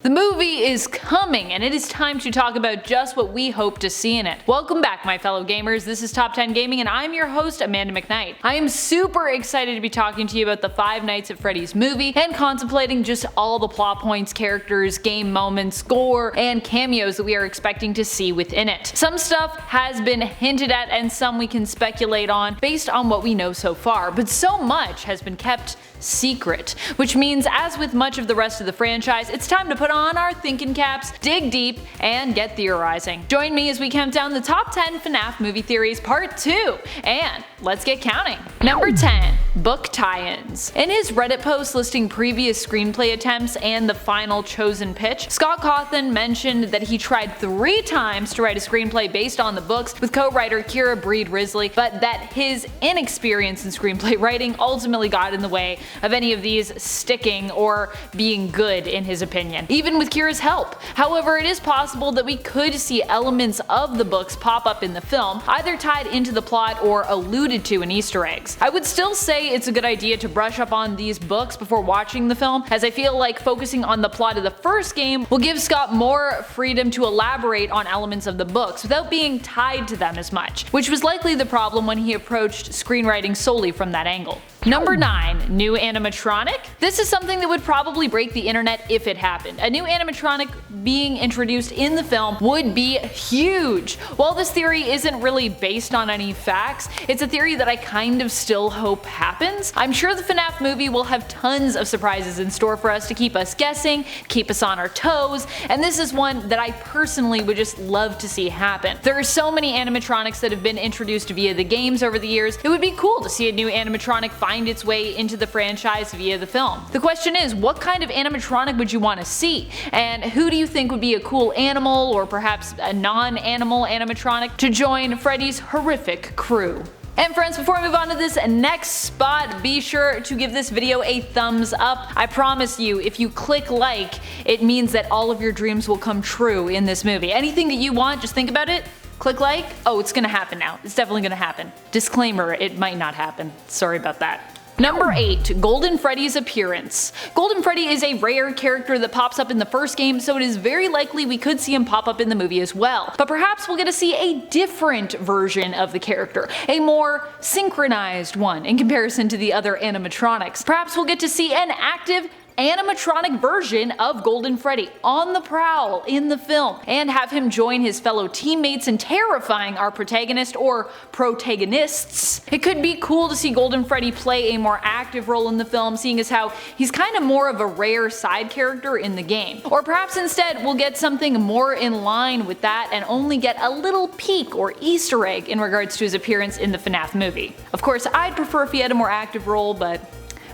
The movie is coming, and it is time to talk about just what we hope to see in it. Welcome back, my fellow gamers. This is Top 10 Gaming, and I'm your host, Amanda McKnight. I am super excited to be talking to you about the Five Nights at Freddy's movie and contemplating just all the plot points, characters, game moments, gore, and cameos that we are expecting to see within it. Some stuff has been hinted at, and some we can speculate on based on what we know so far, but so much has been kept secret, which means, as with much of the rest of the franchise, it's time to put on our thinking caps, dig deep, and get theorizing. Join me as we count down the top 10 FNAF movie theories part 2, and let's get counting. Number 10. Book tie-ins. In his Reddit post listing previous screenplay attempts and the final chosen pitch, Scott Cawthon mentioned that he tried 3 times to write a screenplay based on the books with co-writer Kira Breed Risley, but that his inexperience in screenplay writing ultimately got in the way of any of these sticking or being good in his opinion, even with Kira's help. However, it is possible that we could see elements of the books pop up in the film, either tied into the plot or alluded to in Easter eggs. I would still say it's a good idea to brush up on these books before watching the film, as I feel like focusing on the plot of the first game will give Scott more freedom to elaborate on elements of the books without being tied to them as much, which was likely the problem when he approached screenwriting solely from that angle. Number 9. New animatronic? This is something that would probably break the internet if it happened. A new animatronic being introduced in the film would be huge. While this theory isn't really based on any facts, it's a theory that I kind of still hope happens. I'm sure the FNAF movie will have tons of surprises in store for us to keep us guessing, keep us on our toes, and this is one that I personally would just love to see happen. There are so many animatronics that have been introduced via the games over the years, it would be cool to see a new animatronic find its way into the franchise via the film. The question is, what kind of animatronic would you want to see? And who do you think would be a cool animal, or perhaps a non-animal animatronic, to join Freddy's horrific crew? And friends, before I move on to this next spot, be sure to give this video a thumbs up. I promise you, if you click like, it means that all of your dreams will come true in this movie. Anything that you want, just think about it. Click like. Oh, it's gonna happen now. It's definitely gonna happen. Disclaimer, it might not happen. Sorry about that. Number 8. Golden Freddy's appearance. Golden Freddy is a rare character that pops up in the first game, so it is very likely we could see him pop up in the movie as well. But perhaps we'll get to see a different version of the character, a more synchronized one in comparison to the other animatronics. Perhaps we'll get to see an active animatronic version of Golden Freddy on the prowl in the film, and have him join his fellow teammates in terrifying our protagonist or protagonists. It could be cool to see Golden Freddy play a more active role in the film, seeing as how he's kind of more of a rare side character in the game. Or perhaps instead we'll get something more in line with that and only get a little peek or Easter egg in regards to his appearance in the FNAF movie. Of course, I'd prefer if he had a more active role, but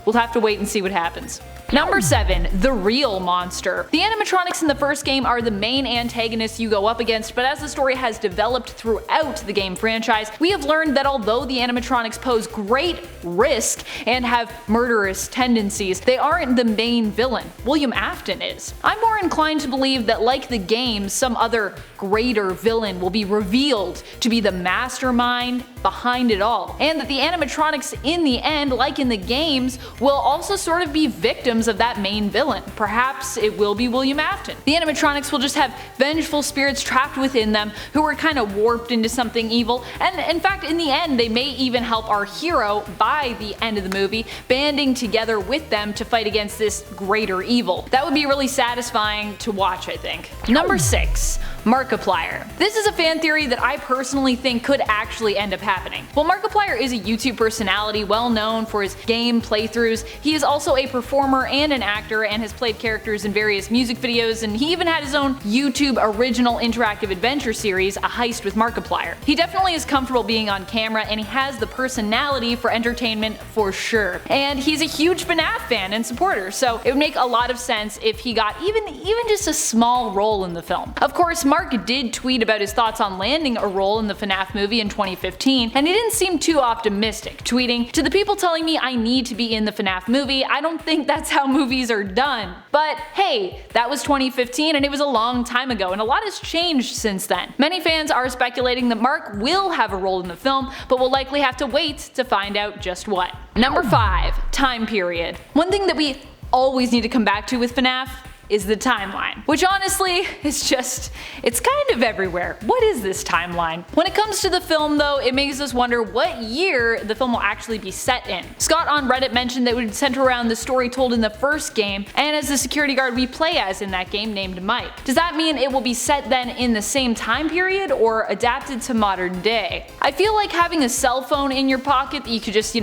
we'll have to wait and see what happens. Number 7. The real monster. The animatronics in the first game are the main antagonists you go up against, but as the story has developed throughout the game franchise, we have learned that although the animatronics pose great risk and have murderous tendencies, they aren't the main villain. William Afton is. I'm more inclined to believe that, like the game, some other greater villain will be revealed to be the mastermind behind it all, and that the animatronics in the end, like in the games, will also sort of be victims of that main villain. Perhaps it will be William Afton. The animatronics will just have vengeful spirits trapped within them who are kind of warped into something evil, and in fact in the end they may even help our hero by the end of the movie, banding together with them to fight against this greater evil. That would be really satisfying to watch, I think. Number 6. Markiplier. This is a fan theory that I personally think could actually end up happening. While Markiplier is a YouTube personality well known for his game playthroughs, he is also a performer and an actor, and has played characters in various music videos, and he even had his own YouTube original interactive adventure series, A Heist with Markiplier. He definitely is comfortable being on camera, and he has the personality for entertainment for sure. And he's a huge FNAF fan and supporter, so it would make a lot of sense if he got even just a small role in the film. Of course, Mark did tweet about his thoughts on landing a role in the FNAF movie in 2015, and he didn't seem too optimistic, tweeting, "To the people telling me I need to be in the FNAF movie, I don't think that's how movies are done." But hey, that was 2015 and it was a long time ago, and a lot has changed since then. Many fans are speculating that Mark will have a role in the film, but will likely have to wait to find out just what. Number 5. Time period. One thing that we always need to come back to with FNAF is the timeline, which honestly is just, it's kind of everywhere. What is this timeline? When it comes to the film though, it makes us wonder what year the film will actually be set in. Scott on Reddit mentioned that it would center around the story told in the first game and as the security guard we play as in that game named Mike. Does that mean it will be set then in the same time period or adapted to modern day? I feel like having a cell phone in your pocket that you could just,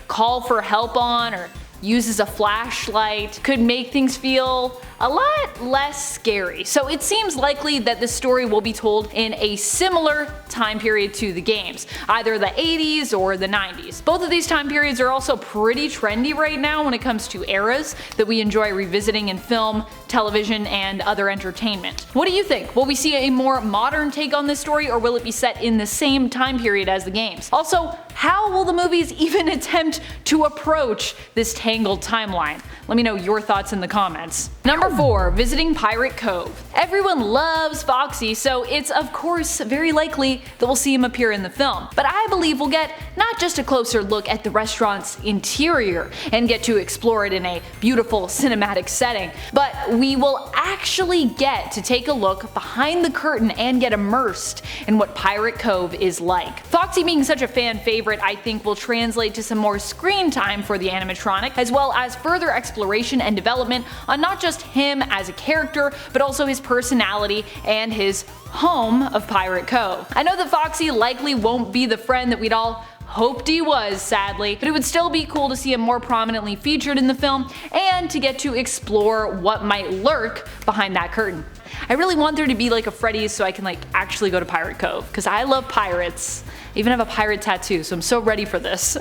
call for help on or use as a flashlight could make things feel a lot less scary. So it seems likely that the story will be told in a similar time period to the games, either the 80s or the 90s. Both of these time periods are also pretty trendy right now when it comes to eras that we enjoy revisiting in film, television, and other entertainment. What do you think? Will we see a more modern take on this story or will it be set in the same time period as the games? Also, how will the movies even attempt to approach this tangled timeline? Let me know your thoughts in the comments. Number 4. Visiting Pirate Cove. Everyone loves Foxy, so it's of course very likely that we'll see him appear in the film. But I believe we'll get not just a closer look at the restaurant's interior and get to explore it in a beautiful cinematic setting, but we will actually get to take a look behind the curtain and get immersed in what Pirate Cove is like. Foxy being such a fan favorite, I think will translate to some more screen time for the animatronic, as well as further exploration and development on not just him as a character, but also his personality and his home of Pirate Cove. I know that Foxy likely won't be the friend that we'd all hoped he was, sadly, but it would still be cool to see him more prominently featured in the film and to get to explore what might lurk behind that curtain. I really want there to be like a Freddy's so I can actually go to Pirate Cove, because I love pirates. I even have a pirate tattoo, so I'm so ready for this.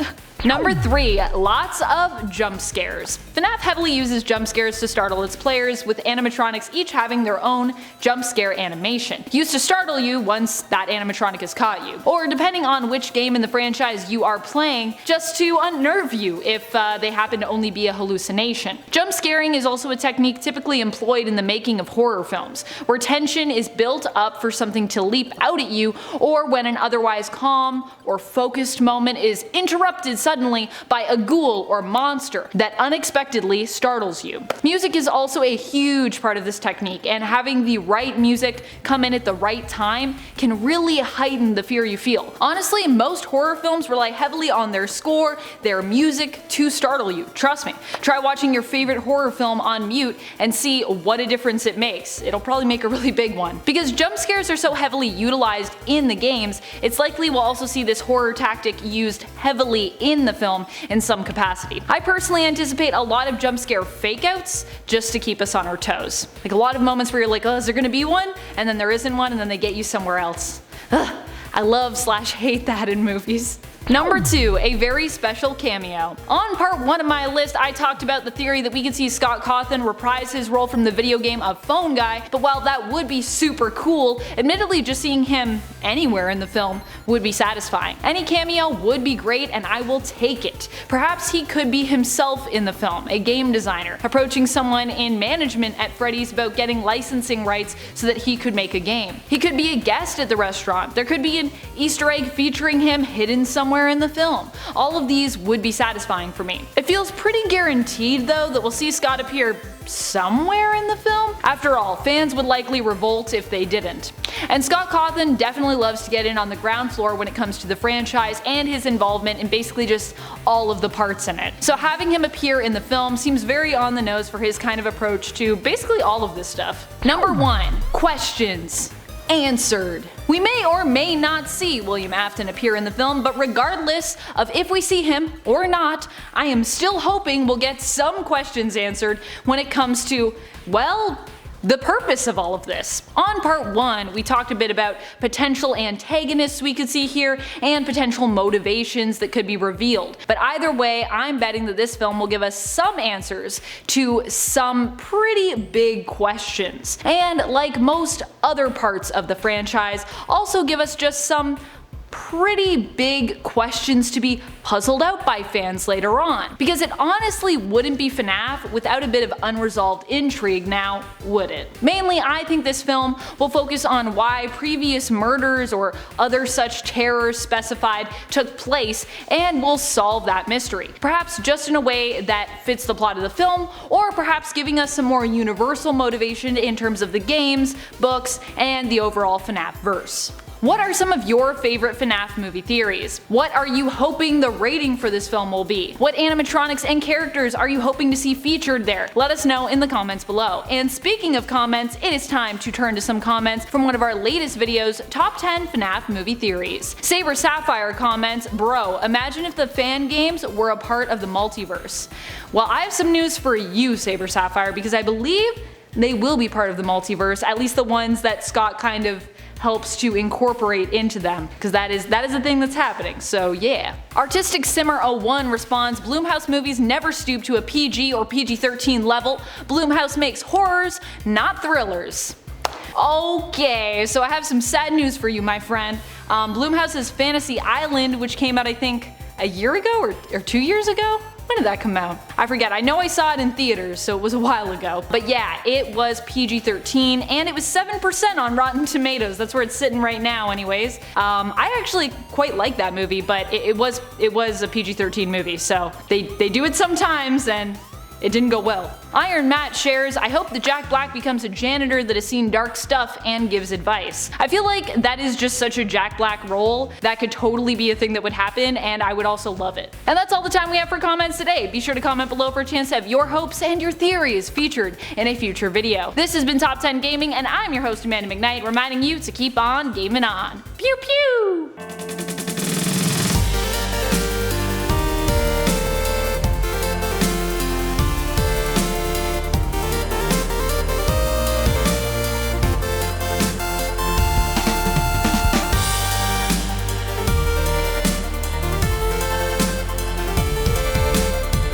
Number 3. Lots of jump scares. FNAF heavily uses jump scares to startle its players, with animatronics each having their own jump scare animation, used to startle you once that animatronic has caught you, or depending on which game in the franchise you are playing, just to unnerve you if they happen to only be a hallucination. Jump scaring is also a technique typically employed in the making of horror films, where tension is built up for something to leap out at you, or when an otherwise calm or focused moment is interrupted suddenly by a ghoul or monster that unexpectedly startles you. Music is also a huge part of this technique, and having the right music come in at the right time can really heighten the fear you feel. Honestly, most horror films rely heavily on their score, their music to startle you. Trust me. Try watching your favorite horror film on mute and see what a difference it makes. It'll probably make a really big one. Because jump scares are so heavily utilized in the games, it's likely we'll also see this horror tactic used heavily in the film in some capacity. I personally anticipate a lot of jump scare fakeouts just to keep us on our toes. Like a lot of moments where you're like, oh, is there gonna be one? And then there isn't one, and then they get you somewhere else. Ugh, I love/hate that in movies. Number 2. A very special cameo. On part 1 of my list, I talked about the theory that we could see Scott Cawthon reprise his role from the video game of Phone Guy, but while that would be super cool, admittedly just seeing him anywhere in the film would be satisfying. Any cameo would be great and I will take it. Perhaps he could be himself in the film, a game designer, approaching someone in management at Freddy's about getting licensing rights so that he could make a game. He could be a guest at the restaurant. There could be an Easter egg featuring him hidden somewhere in the film. All of these would be satisfying for me. It feels pretty guaranteed though that we'll see Scott appear somewhere in the film. After all, fans would likely revolt if they didn't. And Scott Cawthon definitely loves to get in on the ground floor when it comes to the franchise and his involvement in basically just all of the parts in it. So having him appear in the film seems very on the nose for his kind of approach to basically all of this stuff. Number 1. Questions answered. We may or may not see William Afton appear in the film, but regardless of if we see him or not, I am still hoping we'll get some questions answered when it comes to, well, the purpose of all of this. On part 1, we talked a bit about potential antagonists we could see here and potential motivations that could be revealed. But either way, I'm betting that this film will give us some answers to some pretty big questions. And like most other parts of the franchise, also give us just some pretty big questions to be puzzled out by fans later on. Because it honestly wouldn't be FNAF without a bit of unresolved intrigue now, would it? Mainly, I think this film will focus on why previous murders or other such terrors specified took place, and will solve that mystery. Perhaps just in a way that fits the plot of the film, or perhaps giving us some more universal motivation in terms of the games, books, and the overall FNAF verse. What are some of your favorite FNAF movie theories? What are you hoping the rating for this film will be? What animatronics and characters are you hoping to see featured there? Let us know in the comments below. And speaking of comments, it is time to turn to some comments from one of our latest videos, Top 10 FNAF Movie Theories. Saber Sapphire comments, "Bro, imagine if the fan games were a part of the multiverse." Well, I have some news for you, Saber Sapphire, because I believe they will be part of the multiverse, at least the ones that Scott kind of helps to incorporate into them, because that is a thing that's happening, so yeah. Artistic Simmer 01 responds, "Blumhouse movies never stoop to a PG or PG-13 level. Blumhouse makes horrors, not thrillers." Okay, so I have some sad news for you, my friend. Blumhouse's Fantasy Island, which came out I think a year ago or 2 years ago? When did that come out? I forget. I know I saw it in theaters, so it was a while ago. But yeah, it was PG-13, and it was 7% on Rotten Tomatoes. That's where it's sitting right now anyways. I actually quite like that movie, but it was a PG-13 movie, so they do it sometimes, and it didn't go well. Iron Matt shares, "I hope that Jack Black becomes a janitor that has seen dark stuff and gives advice." I feel like that is just such a Jack Black role that could totally be a thing that would happen, and I would also love it. And that's all the time we have for comments today. Be sure to comment below for a chance to have your hopes and your theories featured in a future video. This has been Top 10 Gaming, and I'm your host Amanda McKnight, reminding you to keep on gaming on. Pew pew!